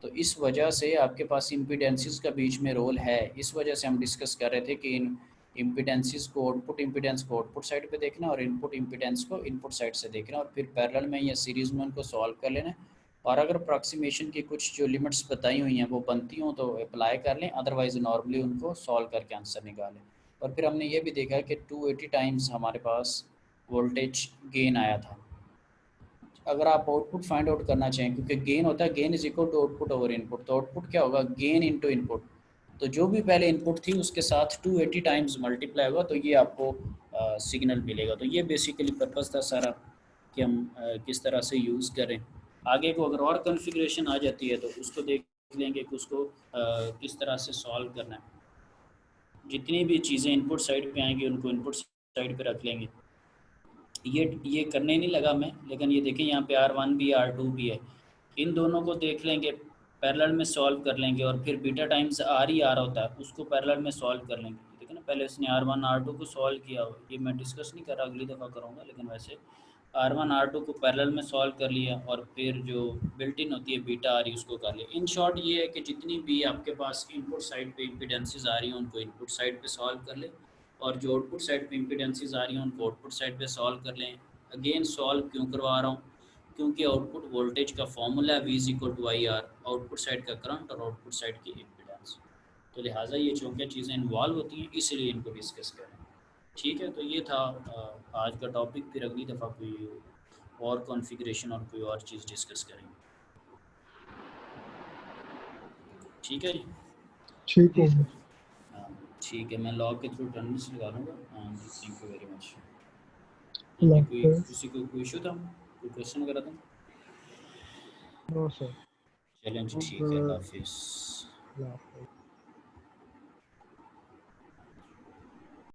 तो इस वजह से आपके पास इम्पीडेंसेस का बीच में रोल है। इस वजह से हम डिस्कस कर रहे थे कि इन इम्पीडेंसेस को, आउटपुट इम्पीडेंस को आउटपुट साइड पे देखना और इनपुट इम्पीडेंस को इनपुट साइड से देखना, और फिर पैरेलल में या सीरीज़ में उनको सॉल्व कर लेना। और अगर अप्रॉक्सीमेशन की कुछ जो लिमिट्स बताई हुई हैं वो बनती हों तो अप्लाई कर लें, अदरवाइज़ नॉर्मली उनको सॉल्व करके आंसर निकालें। और फिर हमने ये भी देखा कि 280 टाइम्स हमारे पास वोल्टेज गेन आया था। अगर आप आउटपुट फाइंड आउट करना चाहें, क्योंकि गेन होता है gain is equal to output over input, तो आउटपुट क्या होगा, गेन इनटू इनपुट। तो जो भी पहले इनपुट थी उसके साथ 280 टाइम्स मल्टीप्लाई होगा तो ये आपको सिग्नल मिलेगा। तो ये बेसिकली पर्पस था सारा कि हम किस तरह से यूज़ करें। आगे को अगर और कॉन्फ़िगरेशन आ जाती है तो उसको देख लेंगे कि उसको किस तरह से सॉल्व करना है। जितनी भी चीज़ें इनपुट साइड पे आएंगी उनको इनपुट साइड पे रख लेंगे। ये करने नहीं लगा मैं, लेकिन ये देखें यहाँ पे R1 भी R2 भी है, इन दोनों को देख लेंगे, पैरेलल में सॉल्व कर लेंगे, और फिर बीटा टाइम्स R ही R होता है उसको पैरेलल में सॉल्व कर लेंगे। देखिए ना, पहले इसने R1 R2 को सॉल्व किया हो, ये मैं डिस्कस नहीं कर रहा, अगली दफ़ा करूँगा, लेकिन वैसे R1 R2 को पैरेलल में सॉल्व कर लिया, और फिर जो बिल्ट इन होती है बीटा R उसको कर लिया। इन शॉर्ट ये है कि जितनी भी आपके पास इनपुट साइड पे इम्पीडेंसेस आ रही हैं उनको इनपुट साइड पे सॉल्व कर लें, और जो आउटपुट साइड पे इम्पीडेंसेस आ रही हैं उनको आउटपुट साइड पे सॉल्व कर लें। अगेन सॉल्व क्यों करवा रहा हूँ, क्योंकि आउटपुट वोल्टेज का फॉर्मूला है V=IR, आउटपुट साइड का करंट और आउटपुट साइड की इम्पीडेंस। तो लिहाजा ये चौंकिया चीज़ें इन्वॉल्व होती हैं, इसलिए इनको डिस्कस करें। ठीक है, तो ये था आज का टॉपिक। फिर अगली दफ़ा कोई और कॉन्फ़िगरेशन और कोई और चीज़ डिस्कस करेंगे। ठीक है जी। ठीक जी हो सर। हाँ, ठीक है, मैं लॉग के थ्रू अटेंडेंस लगा लूँगा। हाँ जी, थैंक यू वेरी मच। हाँ जी, कोई किसी को कोई इशू था, कोई क्वेश्चन वगैरह था? No sir. चलें जी, ठीक है, ओके। अल्लाह हाफिज़। अल्लाह हाफ़िज़।